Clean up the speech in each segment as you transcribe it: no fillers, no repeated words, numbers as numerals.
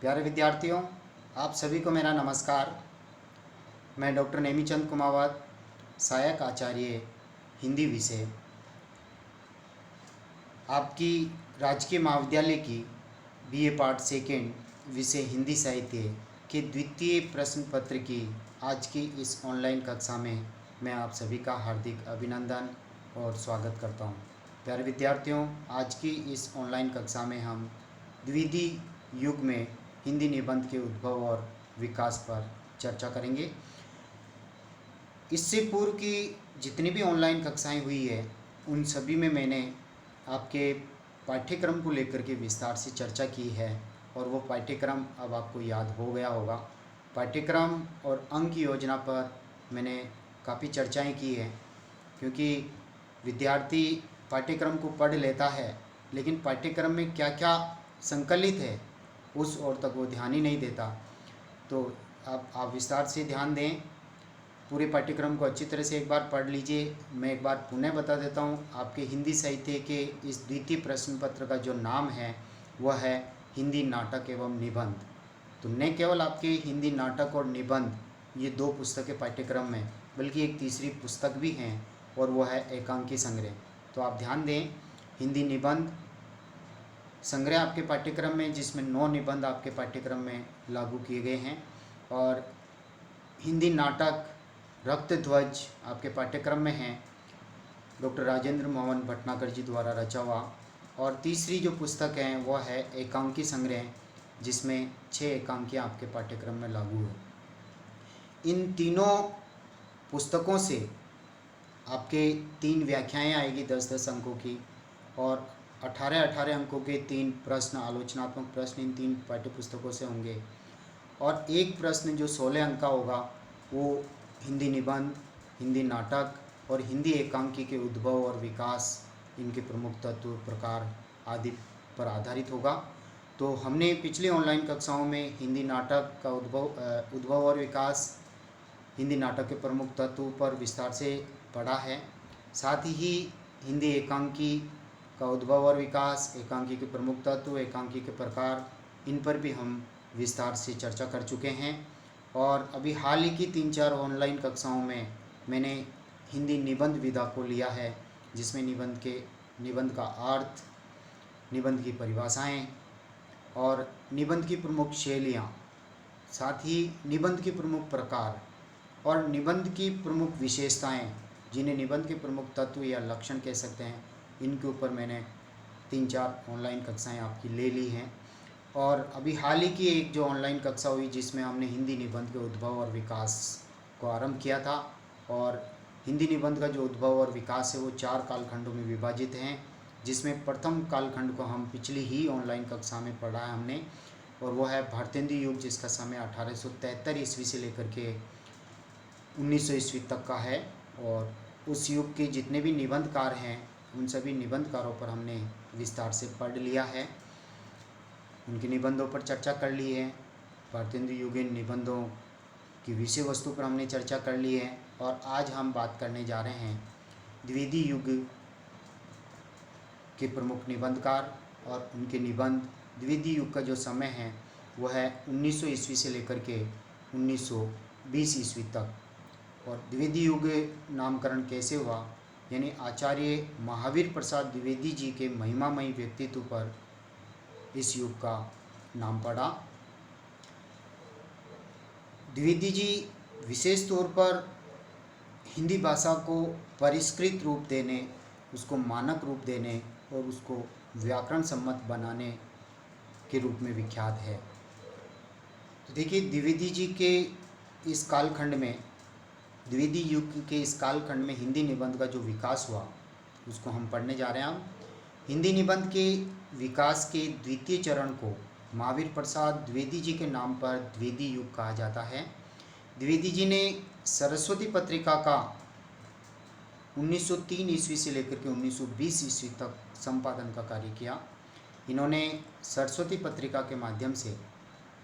प्यारे विद्यार्थियों, आप सभी को मेरा नमस्कार। मैं डॉक्टर नेमीचंद कुमावत, सहायक आचार्य हिंदी विषय, आपकी राजकीय महाविद्यालय की बीए पार्ट सेकेंड विषय हिंदी साहित्य के द्वितीय प्रश्न पत्र की आज की इस ऑनलाइन कक्षा में मैं आप सभी का हार्दिक अभिनंदन और स्वागत करता हूं। प्यारे विद्यार्थियों, आज की इस ऑनलाइन कक्षा में हम द्वितीय युग में हिंदी निबंध के उद्भव और विकास पर चर्चा करेंगे। इससे पूर्व की जितनी भी ऑनलाइन कक्षाएं हुई है उन सभी में मैंने आपके पाठ्यक्रम को लेकर के विस्तार से चर्चा की है और वो पाठ्यक्रम अब आपको याद हो गया होगा। पाठ्यक्रम और अंक योजना पर मैंने काफ़ी चर्चाएं की हैं, क्योंकि विद्यार्थी पाठ्यक्रम को पढ़ लेता है लेकिन पाठ्यक्रम में क्या क्या संकलित है उस ओर तक वो ध्यान ही नहीं देता। तो अब आप विस्तार से ध्यान दें, पूरे पाठ्यक्रम को अच्छी तरह से एक बार पढ़ लीजिए। मैं एक बार पुनः बता देता हूँ, आपके हिंदी साहित्य के इस द्वितीय प्रश्न पत्र का जो नाम है वह है हिंदी नाटक एवं निबंध। तो न केवल आपके हिंदी नाटक और निबंध ये दो पुस्तकें पाठ्यक्रम में, बल्कि एक तीसरी पुस्तक भी हैं और वह है एकांकी संग्रह। तो आप ध्यान दें, हिंदी निबंध संग्रह आपके पाठ्यक्रम में, जिसमें 9 निबंध आपके पाठ्यक्रम में लागू किए गए हैं, और हिंदी नाटक रक्त ध्वज आपके पाठ्यक्रम में है, डॉक्टर राजेंद्र मोहन भटनागर जी द्वारा रचा हुआ। और तीसरी जो पुस्तक है वह है एकांकी संग्रह, जिसमें 6 एकांकियाँ आपके पाठ्यक्रम में लागू है। इन तीनों पुस्तकों से आपके 3 व्याख्याएं आएगी 10-10 अंकों की, और 18-18 अंकों के 3 प्रश्न, आलोचनात्मक प्रश्न इन 3 पाठ्य पुस्तकों से होंगे, और एक प्रश्न जो 16 अंक का होगा वो हिंदी निबंध, हिंदी नाटक और हिंदी एकांकी के उद्भव और विकास, इनके प्रमुख तत्व, प्रकार आदि पर आधारित होगा। तो हमने पिछली ऑनलाइन कक्षाओं में हिंदी नाटक का उद्भव और विकास, हिंदी नाटक के प्रमुख तत्व पर विस्तार से पढ़ा है। साथ ही हिंदी एकांकी का उद्भव और विकास, एकांकी के प्रमुख तत्व, एकांकी के प्रकार, इन पर भी हम विस्तार से चर्चा कर चुके हैं। और अभी हाल ही की 3-4 ऑनलाइन कक्षाओं में मैंने हिंदी निबंध विधा को लिया है, जिसमें निबंध का अर्थ, निबंध की परिभाषाएं और निबंध की प्रमुख शैलियाँ, साथ ही निबंध के प्रमुख प्रकार और निबंध की प्रमुख विशेषताएं, जिन्हें निबंध के प्रमुख तत्व या लक्षण कह सकते हैं, इनके ऊपर मैंने 3-4 ऑनलाइन कक्षाएं आपकी ले ली हैं। और अभी हाल ही की एक जो ऑनलाइन कक्षा हुई जिसमें हमने हिंदी निबंध के उद्भव और विकास को आरंभ किया था, और हिंदी निबंध का जो उद्भव और विकास है वो 4 कालखंडों में विभाजित हैं, जिसमें प्रथम कालखंड को हम पिछली ही ऑनलाइन कक्षा में पढ़ा है हमने, और वो है भारतेंदु युग, जिसका समय 1873 ईस्वी से लेकर के 1900 ईस्वी तक का है। और उस युग के जितने भी निबंधकार हैं उन सभी निबंधकारों पर हमने विस्तार से पढ़ लिया है, उनके निबंधों पर चर्चा कर ली है। भारतेंदु युगीन निबंधों की विषय वस्तु पर हमने चर्चा कर ली है, और आज हम बात करने जा रहे हैं द्वितीय युग के प्रमुख निबंधकार और उनके निबंध। द्वितीय युग का जो समय है वह है 1900 ईस्वी से लेकर के 1920 ईस्वी तक। और द्वितीय युग नामकरण कैसे हुआ, यानी आचार्य महावीर प्रसाद द्विवेदी जी के महिमामयी व्यक्तित्व पर इस युग का नाम पड़ा। द्विवेदी जी विशेष तौर पर हिंदी भाषा को परिष्कृत रूप देने, उसको मानक रूप देने और उसको व्याकरण सम्मत बनाने के रूप में विख्यात है। तो देखिए, द्विवेदी जी के इस कालखंड में, द्विवेदी युग के इस कालखंड में हिंदी निबंध का जो विकास हुआ उसको हम पढ़ने जा रहे हैं। हम हिंदी निबंध के विकास के द्वितीय चरण को महावीर प्रसाद द्विवेदी जी के नाम पर द्विवेदी युग कहा जाता है। द्विवेदी जी ने सरस्वती पत्रिका का 1903 ईस्वी से लेकर के 1920 ईस्वी तक संपादन का कार्य किया। इन्होंने सरस्वती पत्रिका के माध्यम से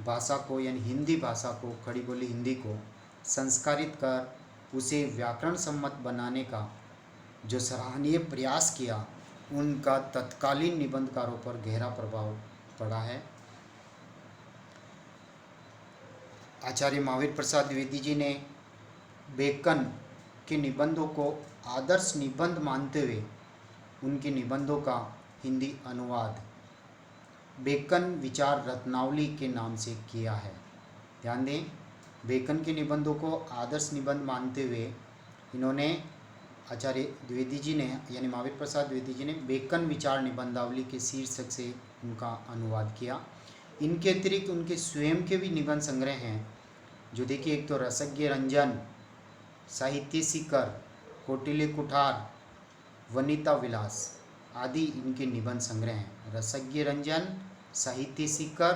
भाषा को, यानी हिंदी भाषा को, खड़ी बोली हिंदी को संस्कारित कर उसे व्याकरण सम्मत बनाने का जो सराहनीय प्रयास किया, उनका तत्कालीन निबंधकारों पर गहरा प्रभाव पड़ा है। आचार्य महावीर प्रसाद द्विवेदी जी ने बेकन के निबंधों को आदर्श निबंध मानते हुए उनके निबंधों का हिंदी अनुवाद बेकन विचार रत्नावली के नाम से किया है। ध्यान दें, बेकन के निबंधों को आदर्श निबंध मानते हुए इन्होंने आचार्य द्विवेदी जी ने यानी महावीर प्रसाद द्विवेदी जी ने बेकन विचार निबंधावली के शीर्षक से उनका अनुवाद किया। इनके अतिरिक्त उनके स्वयं के भी निबंध संग्रह हैं, जो देखिए, एक तो रसज्ञ रंजन, साहित्य शिखर, कौटिल्य कुठार, वनिता विलास आदि इनके निबंध संग्रह हैं। रसज्ञ रंजन, साहित्य शिखर,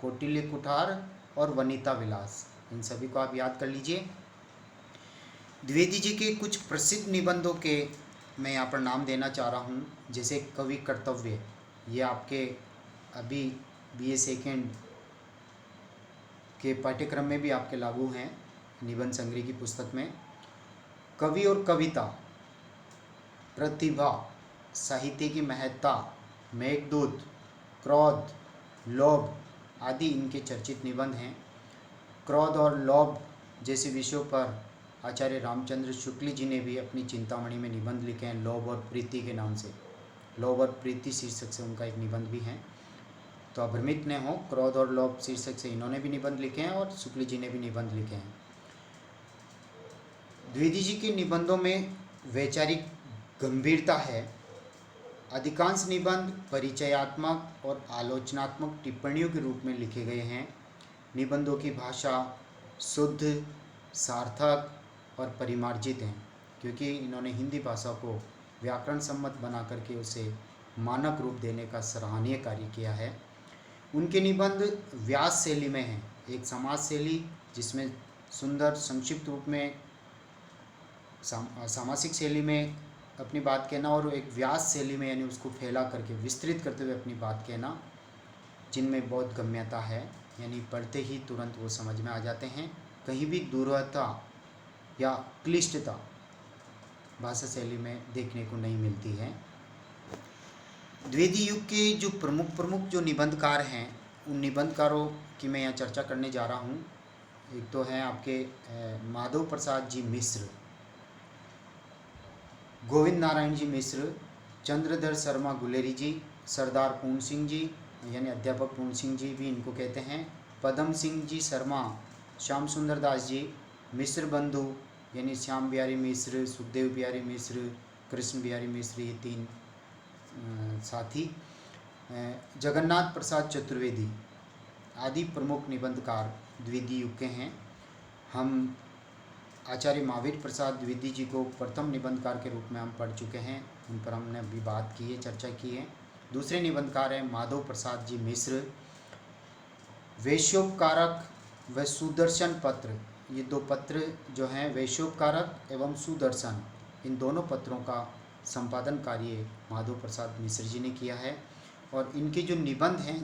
कौटिल्य कुठार और वनिता विलास, इन सभी को आप याद कर लीजिए। द्विवेदी जी के कुछ प्रसिद्ध निबंधों के मैं यहाँ पर नाम देना चाह रहा हूँ, जैसे कवि कर्तव्य, ये आपके अभी BA सेकेंड के पाठ्यक्रम में भी आपके लागू हैं निबंध संग्रह की पुस्तक में। कवि और कविता, प्रतिभा, साहित्य की महत्ता, मेघदूत, क्रोध, लोभ आदि इनके चर्चित निबंध हैं। क्रोध और लोभ जैसे विषयों पर आचार्य रामचंद्र शुक्ल जी ने भी अपनी चिंतामणि में निबंध लिखे हैं, लोभ और प्रीति के नाम से। लोभ और प्रीति शीर्षक से उनका एक निबंध भी है, तो आप भ्रमित न हो। क्रोध और लोभ शीर्षक से इन्होंने भी निबंध लिखे हैं और शुक्ल जी ने भी निबंध लिखे हैं। द्विवेदी जी के निबंधों में वैचारिक गंभीरता है। अधिकांश निबंध परिचयात्मक और आलोचनात्मक टिप्पणियों के रूप में लिखे गए हैं। निबंधों की भाषा शुद्ध, सार्थक और परिमार्जित हैं, क्योंकि इन्होंने हिंदी भाषा को व्याकरण सम्मत बना करके उसे मानक रूप देने का सराहनीय कार्य किया है। उनके निबंध व्यास शैली में हैं, एक समाज शैली जिसमें सुंदर संक्षिप्त रूप में सामासिक शैली में अपनी बात कहना और एक व्यास शैली में यानी उसको फैला करके विस्तृत करते हुए अपनी बात कहना, जिनमें बहुत गम्यता है, यानी पढ़ते ही तुरंत वो समझ में आ जाते हैं। कहीं भी दूरता या क्लिष्टता भाषा शैली में देखने को नहीं मिलती है। द्विवेदी युग के जो प्रमुख जो निबंधकार हैं, उन निबंधकारों की मैं यहाँ चर्चा करने जा रहा हूँ। एक तो हैं आपके माधव प्रसाद जी मिश्र, गोविंद नारायण जी मिश्र, चंद्रधर शर्मा गुलेरी जी, सरदार पूर्ण सिंह जी यानी अध्यापक पूर्ण सिंह जी भी इनको कहते हैं, पदम सिंह जी शर्मा, श्याम सुंदर दास जी, मिश्र बंधु यानी श्याम बिहारी मिश्र, सुखदेव बिहारी मिश्र, कृष्ण बिहारी मिश्र, ये तीन साथी, जगन्नाथ प्रसाद चतुर्वेदी आदि प्रमुख निबंधकार द्विवेदी युग के हैं। हम आचार्य महावीर प्रसाद द्विवेदी जी को प्रथम निबंधकार के रूप में हम पढ़ चुके हैं, उन पर हमने अभी बात की है, चर्चा की है। दूसरे निबंधकार हैं माधव प्रसाद जी मिश्र, वैश्योपकारक व सुदर्शन पत्र, ये दो पत्र जो हैं वैश्योपकारक एवं सुदर्शन, इन दोनों पत्रों का संपादन कार्य माधव प्रसाद मिश्र जी ने किया है। और इनके जो निबंध हैं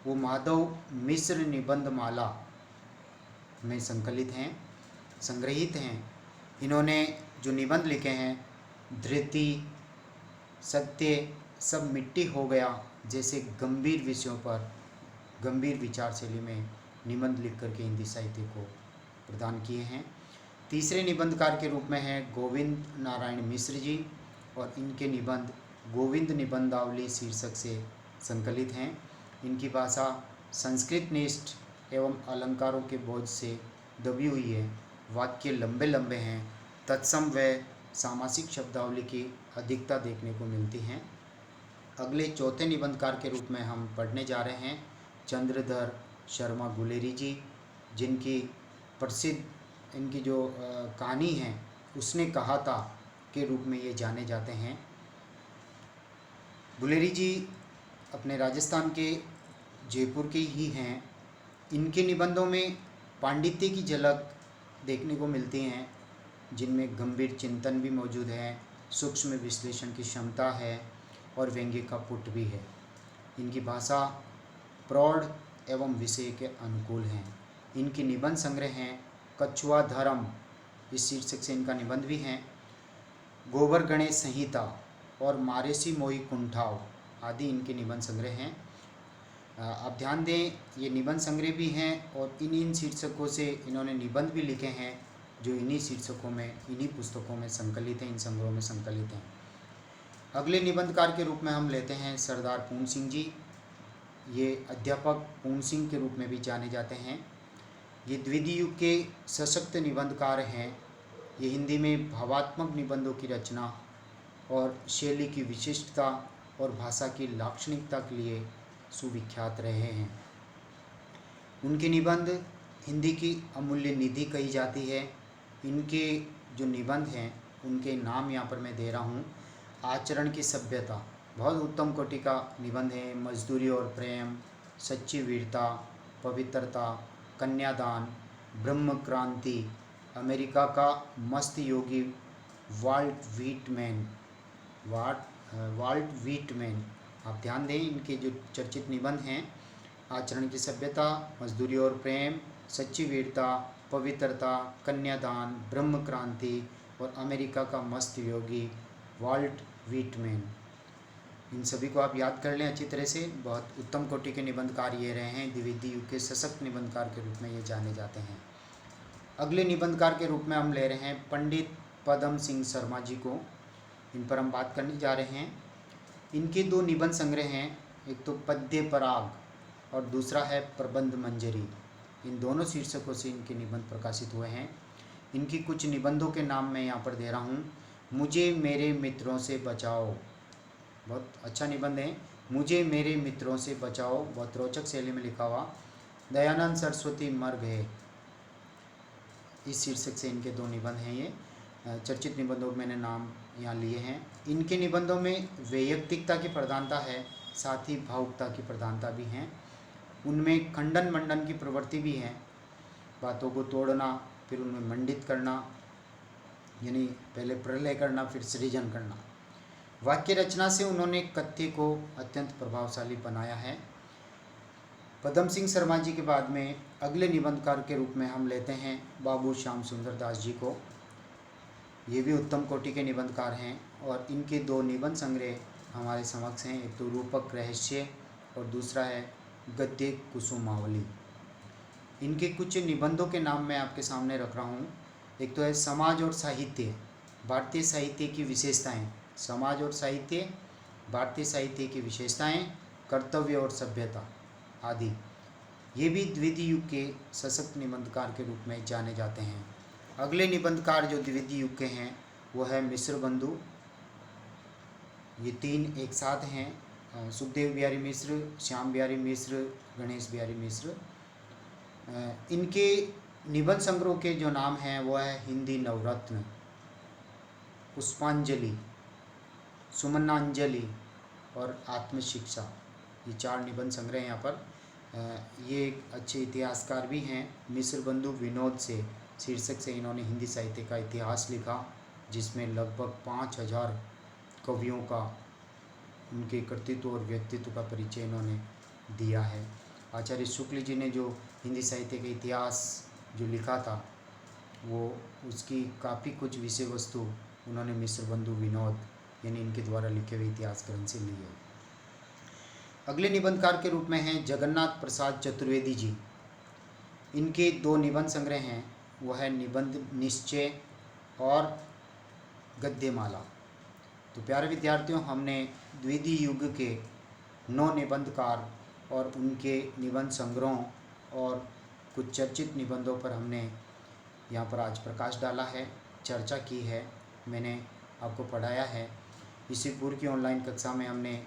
वो माधव मिश्र निबंध माला में संकलित हैं, संग्रहित हैं। इन्होंने जो निबंध लिखे हैं, धृति, सत्य, सब मिट्टी हो गया जैसे गंभीर विषयों पर गंभीर विचार शैली में निबंध लिख करके हिंदी साहित्य को प्रदान किए हैं। तीसरे निबंधकार के रूप में हैं गोविंद नारायण मिश्र जी, और इनके निबंध गोविंद निबंधावली शीर्षक से संकलित हैं। इनकी भाषा संस्कृत निष्ठ एवं अलंकारों के बोझ से दबी हुई है, वाक्य लंबे लंबे हैं, तत्सम व सामासिक शब्दावली की अधिकता देखने को मिलती हैं। अगले चौथे निबंधकार के रूप में हम पढ़ने जा रहे हैं चंद्रधर शर्मा गुलेरी जी, जिनकी प्रसिद्ध इनकी जो कहानी है उसने कहा था के रूप में ये जाने जाते हैं। गुलेरी जी अपने राजस्थान के जयपुर के ही हैं। इनके निबंधों में पांडित्य की झलक देखने को मिलती हैं, जिनमें गंभीर चिंतन भी मौजूद है, सूक्ष्म विश्लेषण की क्षमता है और व्यंग्य का पुट भी है। इनकी भाषा प्रौढ़ एवं विषय के अनुकूल हैं। इनके निबंध संग्रह हैं कछुआ धर्म, इस शीर्षक से इनका निबंध भी हैं, गोबर गणेश संहिता और मारेसी मोही कुंठाव आदि इनके निबंध संग्रह हैं। आप ध्यान दें, ये निबंध संग्रह भी हैं और इन शीर्षकों से इन्होंने निबंध भी लिखे हैं जो इन्हीं शीर्षकों में, इन्हीं पुस्तकों में संकलित हैं, इन संग्रहों में संकलित हैं। अगले निबंधकार के रूप में हम लेते हैं सरदार पूर्ण सिंह जी। ये अध्यापक पूर्ण सिंह के रूप में भी जाने जाते हैं। ये द्वितीय युग के सशक्त निबंधकार हैं। ये हिंदी में भावात्मक निबंधों की रचना और शैली की विशिष्टता और भाषा की लाक्षणिकता के लिए सुविख्यात रहे हैं। उनके निबंध हिंदी की अमूल्य निधि कही जाती है। इनके जो निबंध हैं उनके नाम यहाँ पर मैं दे रहा हूँ। आचरण की सभ्यता बहुत उत्तम कोटि का निबंध है। मजदूरी और प्रेम, सच्ची वीरता, पवित्रता, कन्यादान, ब्रह्म क्रांति, अमेरिका का मस्त योगी वाल्ट व्हिटमैन। आप ध्यान दें, इनके जो चर्चित निबंध हैं आचरण की सभ्यता, मजदूरी और प्रेम, सच्ची वीरता, पवित्रता, कन्यादान, ब्रह्म क्रांति और अमेरिका का मस्त योगी वाल्ट व्हिटमैन। इन सभी को आप याद कर लें अच्छी तरह से। बहुत उत्तम कोटि के निबंधकार ये रहे हैं। द्वितीय युग के सशक्त निबंधकार के रूप में ये जाने जाते हैं। अगले निबंधकार के रूप में हम ले रहे हैं पंडित पदम सिंह शर्मा जी को। इन पर हम बात करने जा रहे हैं। इनके दो निबंध संग्रह हैं, एक तो पद्य पराग और दूसरा है प्रबंध मंजरी। इन दोनों शीर्षकों से इनके निबंध प्रकाशित हुए हैं। इनकी कुछ निबंधों के नाम मैं यहाँ पर दे रहा हूँ। मुझे मेरे मित्रों से बचाओ, बहुत अच्छा निबंध है। मुझे मेरे मित्रों से बचाओ, बहुत रोचक शैली में लिखा हुआ। दयानंद सरस्वती मर गए, इस शीर्षक से इनके दो निबंध हैं। ये चर्चित निबंधों के मैंने नाम यहाँ लिए हैं। इनके निबंधों में वैयक्तिकता की प्रधानता है, साथ ही भावुकता की प्रधानता भी हैं। उनमें खंडन मंडन की प्रवृत्ति भी है, बातों को तोड़ना फिर उनमें मंडित करना, यानी पहले प्रलय करना फिर सृजन करना। वाक्य रचना से उन्होंने कथ्य को अत्यंत प्रभावशाली बनाया है। पदम सिंह शर्मा जी के बाद में अगले निबंधकार के रूप में हम लेते हैं बाबू श्याम सुंदर दास जी को। ये भी उत्तम कोटि के निबंधकार हैं और इनके दो निबंध संग्रह हमारे समक्ष हैं। एक तो रूपक रहस्य और दूसरा है गद्य कुसुमावली। इनके कुछ निबंधों के नाम मैं आपके सामने रख रहा हूँ। एक तो है समाज और साहित्य, भारतीय साहित्य की विशेषताएं। समाज और साहित्य, भारतीय साहित्य की विशेषताएं, कर्तव्य और सभ्यता आदि। ये भी द्वितीय युग के सशक्त निबंधकार के रूप में जाने जाते हैं। अगले निबंधकार जो द्वितीय युग के हैं वो है मिश्र बंधु। ये तीन एक साथ हैं, सुखदेव बिहारी मिश्र, श्याम बिहारी मिश्र, गणेश बिहारी मिश्र। इनके निबंध संग्रह के जो नाम हैं वो है हिंदी नवरत्न, पुष्पांजलि, सुमनांजलि और आत्मशिक्षा। ये चार निबंध संग्रह यहाँ पर। ये एक अच्छे इतिहासकार भी हैं। मिश्र बंधु विनोद से शीर्षक से इन्होंने हिंदी साहित्य का इतिहास लिखा, जिसमें लगभग 5000 कवियों का, उनके कृतित्व और व्यक्तित्व का परिचय इन्होंने दिया है। आचार्य शुक्ल जी ने जो हिंदी साहित्य का इतिहास जो लिखा था वो उसकी काफ़ी कुछ विषय वस्तु उन्होंने मिश्र बंधु विनोद यानी इनके द्वारा लिखे हुए इतिहास ग्रंथ से ली है। अगले निबंधकार के रूप में हैं जगन्नाथ प्रसाद चतुर्वेदी जी। इनके दो निबंध संग्रह हैं, वो है निबंध निश्चय और गद्यमाला। तो प्यारे विद्यार्थियों, हमने द्वितीय युग के 9 निबंधकार और उनके निबंध संग्रहों और कुछ चर्चित निबंधों पर हमने यहाँ पर आज प्रकाश डाला है, चर्चा की है, मैंने आपको पढ़ाया है। इससे पूर्व की ऑनलाइन कक्षा में हमने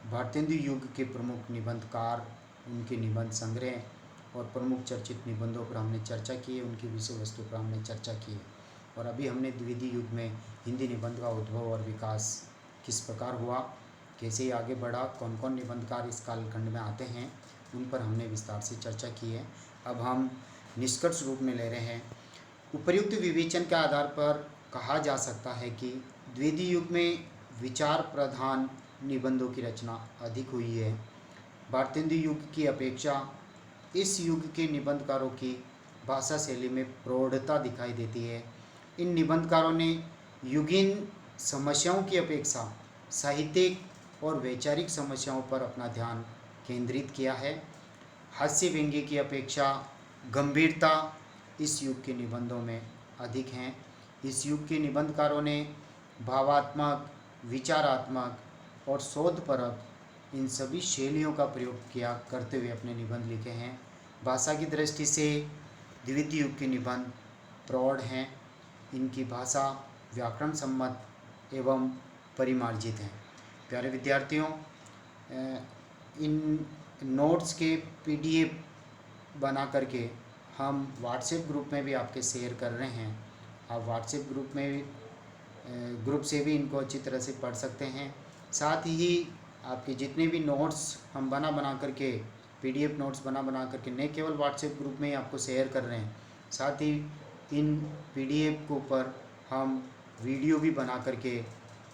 भारतेंदु युग के प्रमुख निबंधकार, उनके निबंध संग्रह और प्रमुख चर्चित निबंधों पर हमने चर्चा की है, उनकी विषय वस्तु पर हमने चर्चा की है। और अभी हमने द्वितीय युग में हिंदी निबंध का उद्भव और विकास किस प्रकार हुआ, कैसे आगे बढ़ा, कौन कौन निबंधकार इस कालखंड में आते हैं, उन पर हमने विस्तार से चर्चा की है। अब हम निष्कर्ष रूप में ले रहे हैं। उपर्युक्त विवेचन के आधार पर कहा जा सकता है कि द्वितीय युग में विचार प्रधान निबंधों की रचना अधिक हुई है। भारतेंदु युग की अपेक्षा इस युग के निबंधकारों की भाषा शैली में प्रौढ़ता दिखाई देती है। इन निबंधकारों ने युगीन समस्याओं की अपेक्षा साहित्यिक और वैचारिक समस्याओं पर अपना ध्यान केंद्रित किया है। हास्य व्यंग्य की अपेक्षा गंभीरता इस युग के निबंधों में अधिक हैं। इस युग के निबंधकारों ने भावात्मक, विचारात्मक और शोधपरक इन सभी शैलियों का प्रयोग किया करते हुए अपने निबंध लिखे हैं। भाषा की दृष्टि से द्वितीय युग के निबंध प्रौढ़ हैं। इनकी भाषा व्याकरण सम्मत एवं परिमार्जित है। प्यारे विद्यार्थियों, इन नोट्स के पीडीएफ बना करके हम व्हाट्सएप ग्रुप में भी आपके शेयर कर रहे हैं। आप व्हाट्सएप ग्रुप से भी इनको अच्छी तरह से पढ़ सकते हैं। साथ ही आपके जितने भी नोट्स हम बना करके पीडीएफ नोट्स बना करके न केवल व्हाट्सएप ग्रुप में ही आपको शेयर कर रहे हैं, साथ ही इन पीडीएफ के ऊपर हम वीडियो भी बना करके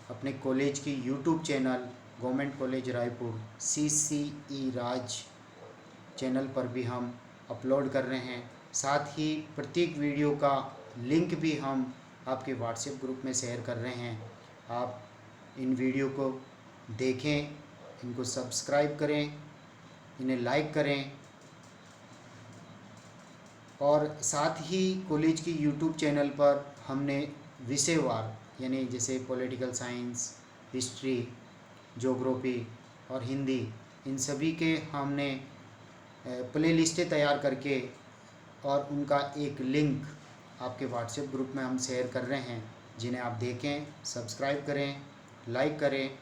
अपने कॉलेज की YouTube channel government college Raipur CCE राज चैनल पर भी हम अपलोड कर रहे हैं। साथ ही प्रत्येक वीडियो का लिंक भी हम आपके व्हाट्सएप ग्रुप में शेयर कर रहे हैं। आप इन वीडियो को देखें, इनको सब्सक्राइब करें, इन्हें लाइक करें और साथ ही कॉलेज की यूट्यूब चैनल पर हमने विषयवार यानी जैसे पॉलिटिकल साइंस, हिस्ट्री, ज्योग्राफी और हिंदी, इन सभी के हमने प्ले लिस्टें तैयार करके और उनका एक लिंक आपके व्हाट्सएप ग्रुप में हम शेयर कर रहे हैं, जिन्हें आप देखें, सब्सक्राइब करें, लाइक करें।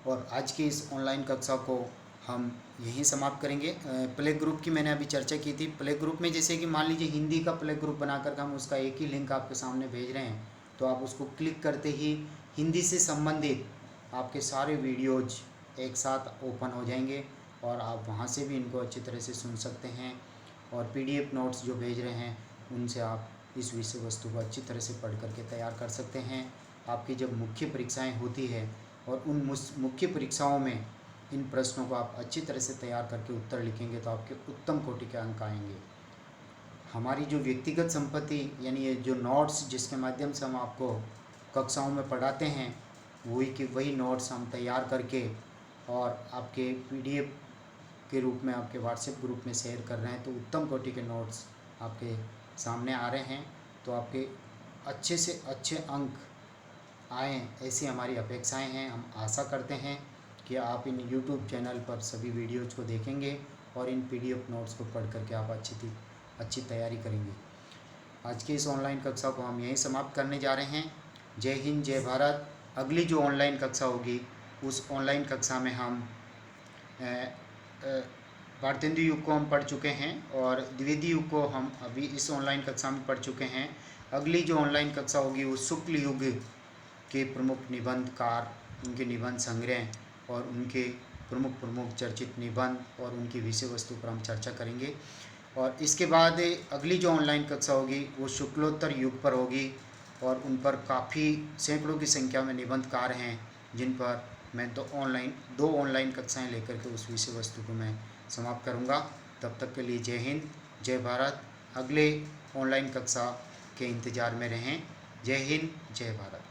और आज की इस ऑनलाइन कक्षा को हम यहीं समाप्त करेंगे। प्ले ग्रुप की मैंने अभी चर्चा की थी। प्ले ग्रुप में जैसे कि मान लीजिए हिंदी का प्ले ग्रुप बनाकर हम उसका एक ही लिंक आपके सामने भेज रहे हैं, तो आप उसको क्लिक करते ही हिंदी से संबंधित आपके सारे वीडियोज एक साथ ओपन हो जाएंगे और आप वहां से भी इनको अच्छी तरह से सुन सकते हैं। और पीडीएफ नोट्स जो भेज रहे हैं उनसे आप इस विषय वस्तु को अच्छी तरह से पढ़ करके तैयार कर सकते हैं। आपकी जब मुख्य परीक्षाएं होती है और उन मुख्य परीक्षाओं में इन प्रश्नों को आप अच्छी तरह से तैयार करके उत्तर लिखेंगे तो आपके उत्तम कोटि के अंक आएंगे। हमारी जो व्यक्तिगत संपत्ति यानी ये जो नोट्स जिसके माध्यम से हम आपको कक्षाओं में पढ़ाते हैं, वही नोट्स हम तैयार करके और आपके पीडीएफ के रूप में आपके व्हाट्सएप ग्रुप में शेयर कर रहे हैं, तो उत्तम कोटि के नोट्स आपके सामने आ रहे हैं। तो आपके अच्छे से अच्छे अंक आएँ ऐसी हमारी अपेक्षाएं हैं। हम आशा करते हैं कि आप इन यूट्यूब चैनल पर सभी वीडियोज़ को देखेंगे और इन पीडीएफ नोट्स को पढ़ करके आप अच्छी तैयारी करेंगे। आज की इस ऑनलाइन कक्षा को हम यहीं समाप्त करने जा रहे हैं। जय हिंद, जय भारत। अगली जो ऑनलाइन कक्षा होगी उस ऑनलाइन कक्षा में हम भारतेंदु युग को हम पढ़ चुके हैं और द्विवेदी युग को हम अभी इस ऑनलाइन कक्षा में पढ़ चुके हैं। अगली जो ऑनलाइन कक्षा होगी वो शुक्ल युग के प्रमुख निबंधकार, उनके निबंध संग्रह और उनके प्रमुख चर्चित निबंध और उनकी विषय वस्तु पर हम चर्चा करेंगे। और इसके बाद अगली जो ऑनलाइन कक्षा होगी वो शुक्लोत्तर युग पर होगी और उन पर काफ़ी सैकड़ों की संख्या में निबंधकार हैं, जिन पर मैं दो ऑनलाइन कक्षाएं लेकर के उस विषय वस्तु को मैं समाप्त करूंगा। तब तक के लिए जय हिंद, जय भारत। अगले ऑनलाइन कक्षा के इंतज़ार में रहें। जय हिंद, जय भारत।